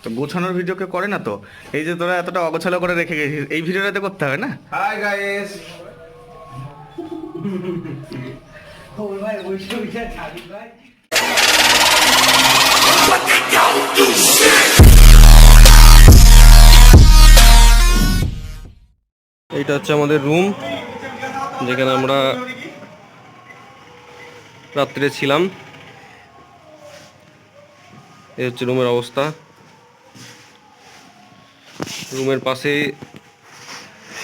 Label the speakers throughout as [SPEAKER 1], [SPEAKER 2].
[SPEAKER 1] তো গোছানোর ভিডিও কেউ করে না তো, এই যে তোরা এতটা অগোছালো করে রেখে গেছিস, এই ভিডিওটাতে করতে হবে না?
[SPEAKER 2] Hi guys.
[SPEAKER 3] ওই ভাই ওই ছবিটা ছাড়ি ভাই।
[SPEAKER 4] এইটা হচ্ছে আমাদের রুম, যেখানে আমরা রাত্রে ছিলাম। এই হচ্ছে রুমের অবস্থা। রুমের পাশে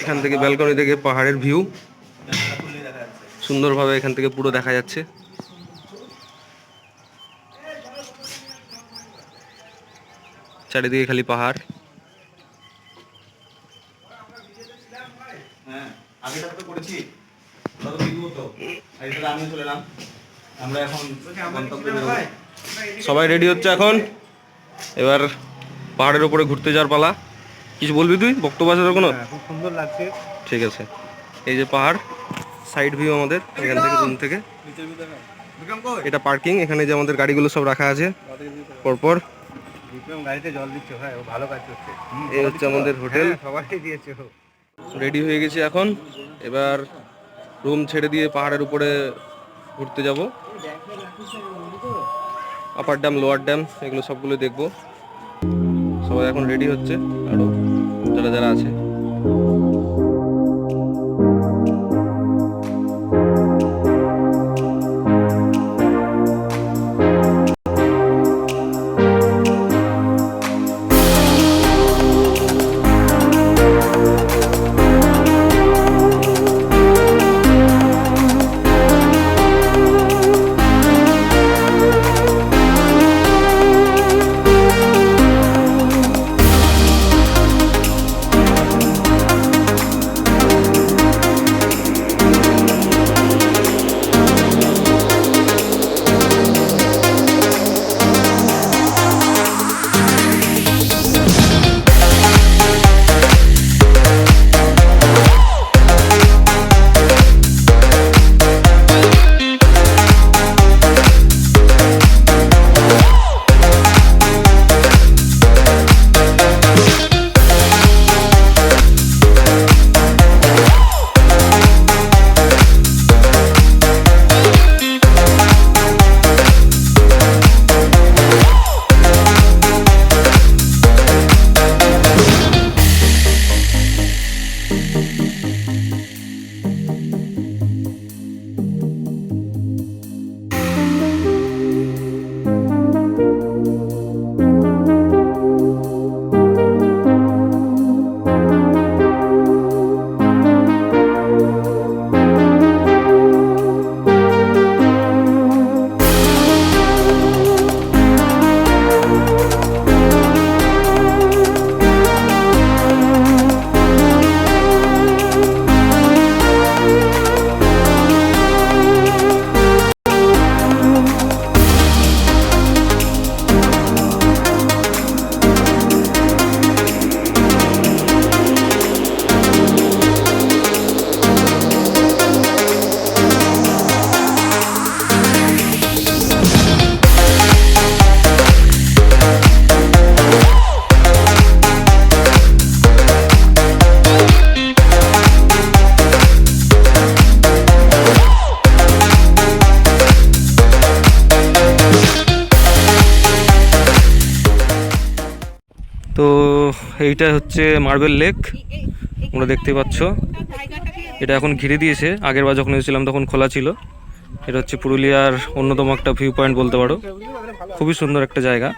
[SPEAKER 4] এখান থেকে ব্যালকনি থেকে পাহাড়ের ভিউ সুন্দরভাবে এখান থেকে পুরো দেখা যাচ্ছে। চারিদিকে খালি পাহাড়।
[SPEAKER 1] হ্যাঁ, আগেটা তো করেছি, তত দিব তো। এইটা আমি চলে এলাম, আমরা এখন গন্তব্যে বেরোবো।
[SPEAKER 4] সবাই রেডি হচ্ছে এখন, এবার পাহাড়ের উপরে ঘুরতে যাওয়ার পালা। কিছু বলবি তুই, বক্তব্য আছে কোনো?
[SPEAKER 3] খুব সুন্দর লাগছে।
[SPEAKER 4] ঠিক আছে, এই যে পাহাড়, সাইড ভিউ আমাদের এখান থেকে, রুম থেকে। এটা পার্কিং, এখানে যে আমাদের গাড়িগুলো সব রাখা আছে পরপর।
[SPEAKER 3] বিক্রম গাড়িতে জল দিচ্ছে ভাই, ও ভালো কাজ করছে।
[SPEAKER 4] এই হচ্ছে আমাদের হোটেল।
[SPEAKER 3] সবাই দিয়েছে ও।
[SPEAKER 4] রেডি হয়ে গেছি এখন, এবার রুম ছেড়ে দিয়ে পাহাড়ের উপরে ঘুরতে যাব। আপার ড্যাম, লোয়ার ড্যাম, এগুলো সবগুলো দেখবো। সবাই এখন রেডি হচ্ছে, আরও যারা যারা আছে। তো এইটা হচ্ছে মার্বেল লেক, তোমরা দেখতে পাচ্ছ। এটা এখন ঘিরে দিয়েছে, আগের বার যখন এসেছিলাম তখন খোলা ছিল। এটা হচ্ছে পুরুলিয়ার অন্যতম একটা ভিউ পয়েন্ট বলতে পারো। খুবই সুন্দর একটা জায়গা,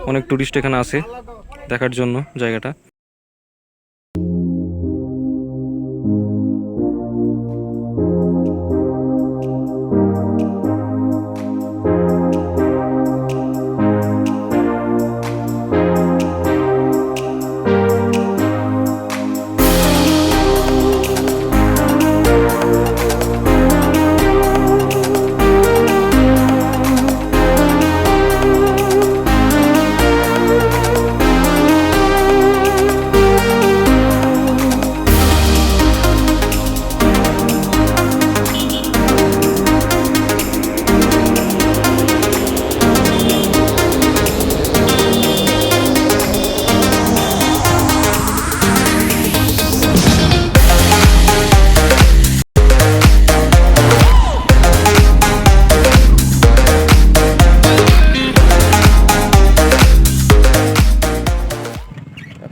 [SPEAKER 4] অনেক টুরিস্ট এখানে আসে দেখার জন্য জায়গাটা।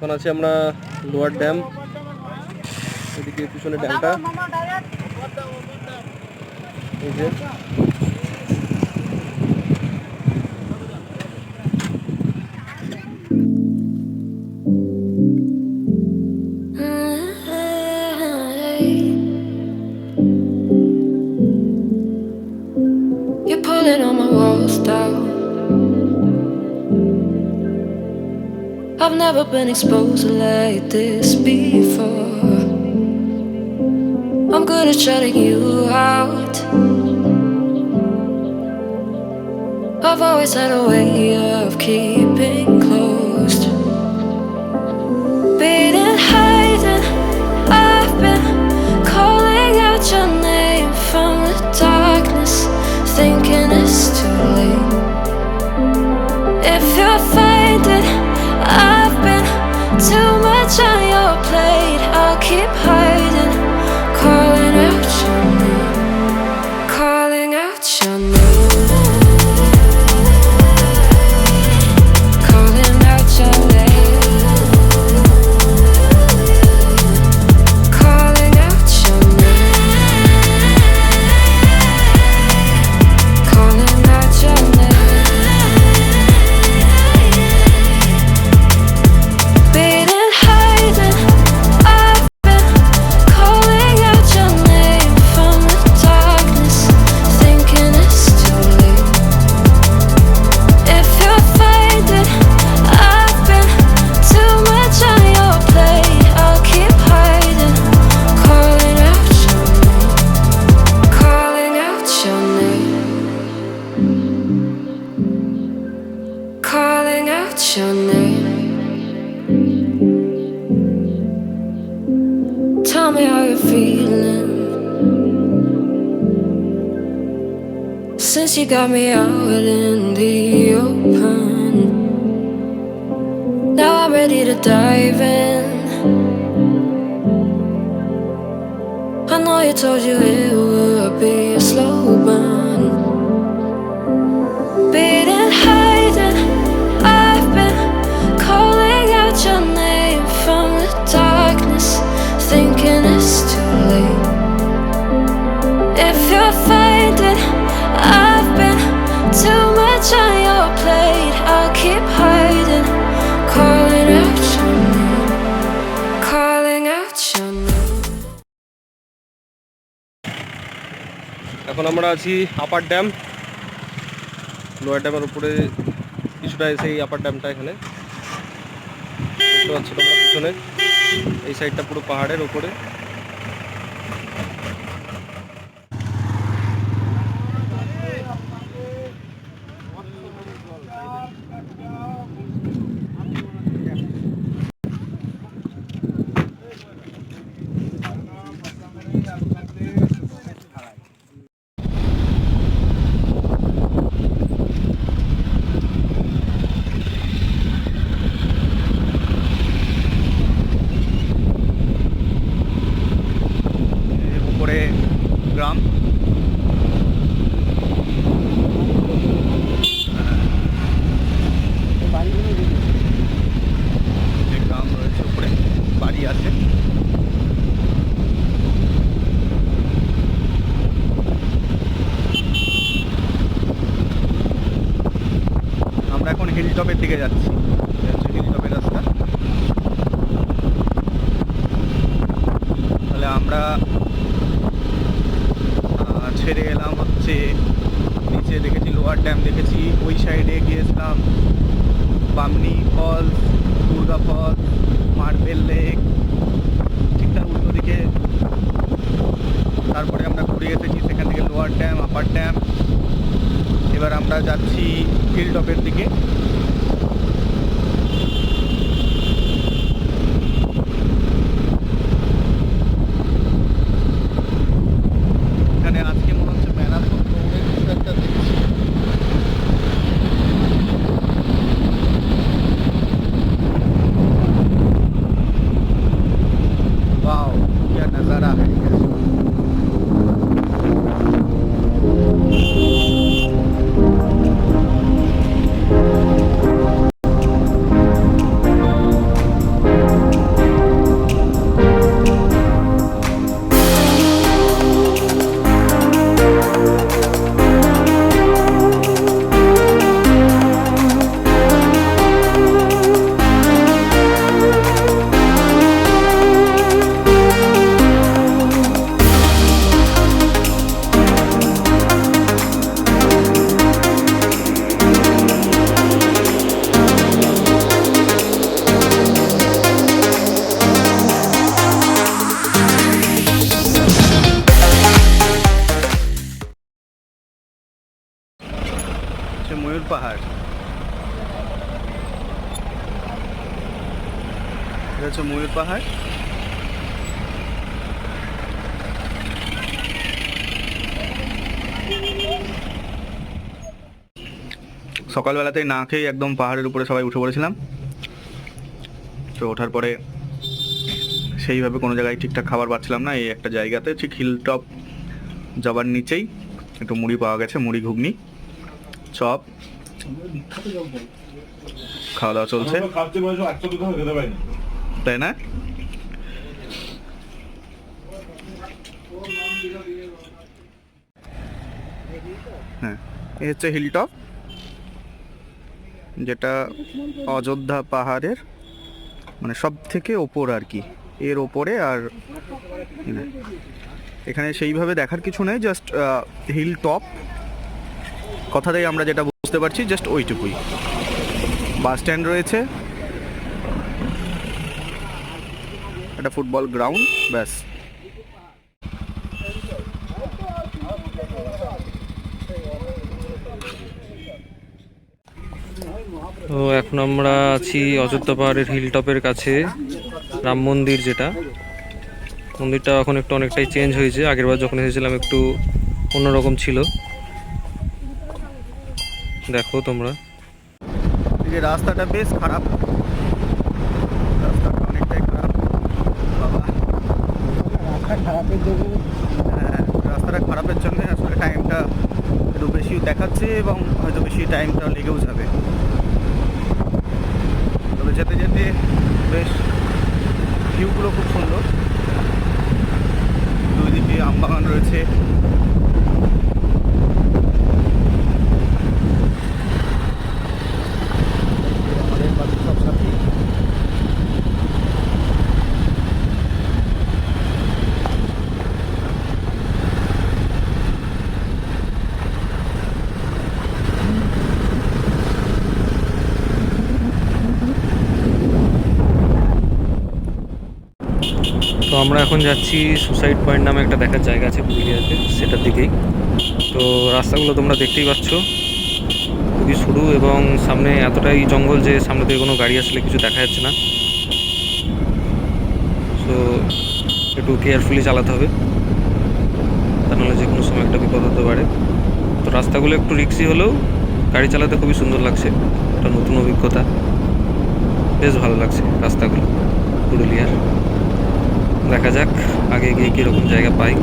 [SPEAKER 4] এখন আছি আমরা লোয়ার ড্যাম, এদিকে পিছনে ড্যামটা এই যে।
[SPEAKER 2] You're pulling on my walls down. I've never been exposed like this before. I'm good at shutting you out. I've always had a way of keeping closed. Beating, hiding, I've been calling out your name from the darkness, thinking it's too late. If you're finding I've been too much on your plate, I'll keep hiding, calling out your name, calling out your name, calling out your name, calling out your name, calling out your name. Beating, hiding, I've been calling out your name from the darkness, thinking it's too late. If you're finding I've been too much on your plate, I'll keep hiding, calling out your name, calling out your name, calling out your name. Tell me how you're feeling since you got me out in the open. Now I'm ready to dive in. I know you told you it would be a slow burn. Beating, hiding, I've been calling out your name from the darkness, thinking it's too late. If you're finding I've been too much on your plate, I'll keep hiding, calling out your name, calling out your name.
[SPEAKER 4] এখন আমরা আছি upper dam, lower ড্যামের উপরে কিছুটা এসে এই আপার ড্যামটা এখানে দেখতে পাচ্ছ তোমরা পিছনে, এই সাইডটা পুরো পাহাড়ের উপরে।
[SPEAKER 1] উপরে গ্রাম, যে গ্রাম রয়েছে উপরে বাড়ি আছে। আমরা এখন হিল টপের দিকে যাচ্ছি, হিল টপের রাস্তা। তাহলে আমরা ছেড়ে এলাম হচ্ছে নিচে, দেখেছি লোয়ার ড্যাম দেখেছি, ওই সাইডে গিয়েছিলাম Bamni falls, Durga falls, marble lake, ঠিক তার উল্টো দিকে। তারপরে আমরা ঘুরে এসেছি সেখান থেকে লোয়ার ড্যাম, আপার ড্যাম। এবার আমরা যাচ্ছি হিল টপের দিকে। এখানে আজকে মনে হচ্ছে ম্যারাথন দৌড়ের কিছু একটা দেখছি। वाओ क्या नज़ारा है। এটা হচ্ছে ময়ূর পাহাড়। সকালবেলাতেই না খেয়ে একদম পাহাড়ের উপরে সবাই উঠে পড়েছিলাম। তো ওঠার পরে সেইভাবে কোনো জায়গায় ঠিকঠাক খাবার পাচ্ছিলাম না। এই একটা জায়গাতে ঠিক হিল টপ যাবার নিচেই একটু মুড়ি পাওয়া গেছে, মুড়ি ঘুগনি চপ, খাওয়া দাওয়া চলছে, তাই না? হ্যাঁ, এই হচ্ছে হিল টপ, যেটা অযোধ্যা পাহাড়ের মানে সব থেকে ওপর আর কি, এর ওপরে। আর এখানে সেইভাবে দেখার কিছু নেই, জাস্ট হিল টপ কথাটাই আমরা যেটা বুঝতে পারছি জাস্ট ওইটুকুই। বাস স্ট্যান্ড রয়েছে, একটা ফুটবল গ্রাউন্ড, ব্যাস।
[SPEAKER 4] তো এখন আমরা আছি অযোধ্যা পাহাড়ের হিল টপের কাছে, রাম মন্দির যেটা। মন্দিরটা এখন একটু অনেকটাই চেঞ্জ হয়েছে, আগেরবার যখন এসেছিলাম একটু অন্যরকম ছিল। দেখো তোমরা,
[SPEAKER 1] এই যে রাস্তাটা বেশ খারাপ, রাস্তাটা অনেকটাই খারাপ বাবা। হ্যাঁ, রাস্তাটা খারাপের জন্য আসলে টাইমটা একটু বেশি দেখাচ্ছে এবং হয়তো বেশি টাইমটা লেগেও যাবে। তবে যেতে যেতে বেশ ভিউগুলো খুব সুন্দর, দুই দিকে আম বাগান রয়েছে। আমাদের বাকি সব সাথী
[SPEAKER 4] তো আমরা এখন যাচ্ছি সুসাইড পয়েন্ট নামে একটা দেখার জায়গা আছে পুরুলিয়াতে, সেটার দিকেই। তো রাস্তাগুলো তোমরা দেখতেই পাচ্ছ, খুবই সরু এবং সামনে এতটাই জঙ্গল যে সামনে থেকে কোনো গাড়ি আসলে কিছু দেখা যাচ্ছে না। তো একটু কেয়ারফুলি চালাতে হবে, তা নাহলে যে কোনো সময় একটা বিপদ হতে পারে। তো রাস্তাগুলো একটু রিক্সি হলেও গাড়ি চালাতে খুবই সুন্দর লাগছে, একটা নতুন অভিজ্ঞতা, বেশ ভালো লাগছে রাস্তাগুলো পুরুলিয়ার। দেখা যাক আগে গিয়ে কীরকম জায়গা পাই।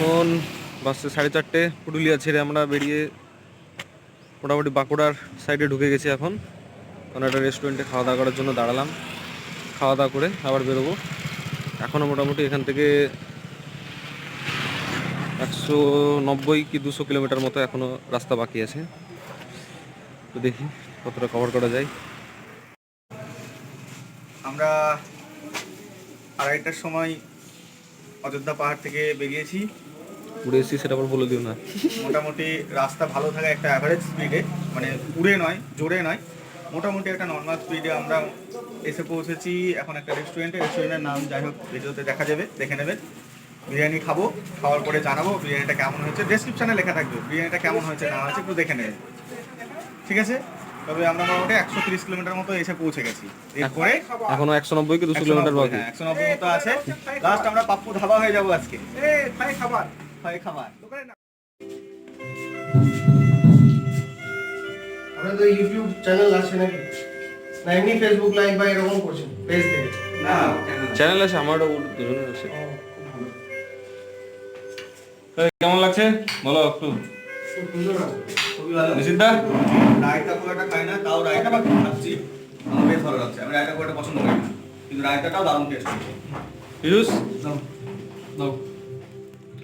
[SPEAKER 4] এখন বাসে 4:30, পুরুলিয়া ছেড়ে আমরা বেরিয়ে মোটামুটি বাঁকুড়ার সাইডে ঢুকে গেছি এখন একটা রেস্টুরেন্টে খাওয়া দাওয়া করার জন্য দাঁড়ালাম। খাওয়া দাওয়া করে আবার বেরোবো। এখনও মোটামুটি এখান থেকে 190 কি 200 কিলোমিটার মতো এখনও রাস্তা বাকি আছে। তো দেখি কতটা কভার করা যায়।
[SPEAKER 1] আমরা 2:30টার সময় অযোধ্যা পাহাড় থেকে বেরিয়েছি।
[SPEAKER 4] উড়ে এসেছি সেটা আবার বলে দিও না।
[SPEAKER 1] মোটামুটি রাস্তা ভালো থাকে একটা অ্যাভারেজ স্পিডে, মানে উড়ে নয়, জোরে নয়, মোটামুটি একটা নর্মাল স্পিডে আমরা এসে পৌঁছেছি এখন একটা রেস্টুরেন্টের নাম যাই হোক ভিডিওতে দেখা যাবে, দেখে নেবেন। বিরিয়ানি খাবো, খাওয়ার পরে জানাবো বিরিয়ানিটা কেমন হয়েছে। ডেসক্রিপশানে লেখা থাকবে বিরিয়ানিটা কেমন হয়েছে না হয়েছে, একটু দেখে নেবেন, ঠিক আছে? তবে আমরা মোটামুটি 130 কিলোমিটার মতো এসে পৌঁছে গেছি। এরপরে
[SPEAKER 4] এখনো 190 কি 200 কিলোমিটার বাকি।
[SPEAKER 1] 190 মতো আছে। লাস্ট আমরা পাপ্পু ধাবা হয়ে যাবো আজকে। খাবার
[SPEAKER 3] আপনার তো ইউটিউব চ্যানেল আছে নাকি, না এমনি ফেসবুক লাইভ বা এরকম করছেন পেজ থেকে?
[SPEAKER 1] না,
[SPEAKER 4] চ্যানেল আছে আমারও, দুজনের আছে। কেমন লাগছে বলো একটু।
[SPEAKER 3] সুন্দর আছে।
[SPEAKER 1] খুবই ভালো।
[SPEAKER 4] নিশিতা
[SPEAKER 1] রায়তা খুব একটা খাই না, তাও রায়তা খাচ্ছি, আমার বেশ ভালো লাগছে। আমি রায়তা খুব একটা পছন্দ করি না, কিন্তু রায়তাটাও দারুণ টেস্ট।
[SPEAKER 4] পিয়ুষ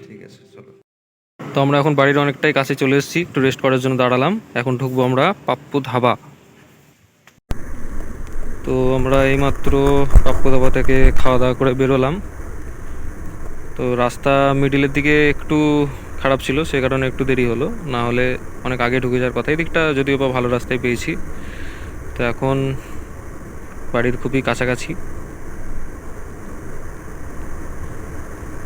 [SPEAKER 4] ঠিক আছে চলো। তো আমরা এখন বাড়ির অনেকটাই কাছে চলে এসেছি, একটু রেস্ট করার জন্য দাঁড়ালাম। এখন ঢুকবো আমরা পাপ্পু ধাবা। তো আমরা এইমাত্র পাপ্পু ধাবা থেকে খাওয়া দাওয়া করে বেরোলাম। তো রাস্তা মিডিলের দিকে একটু খারাপ ছিল, সে কারণে একটু দেরি হলো, না হলে অনেক আগে ঢুকে যাওয়ার কথা। এই দিকটা যদিও বা ভালো রাস্তায় পেয়েছি। তো এখন বাড়ির খুবই কাছাকাছি,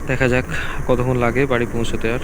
[SPEAKER 4] দেখা যাক কতক্ষণ লাগে বাড়ি পৌঁছতে। আর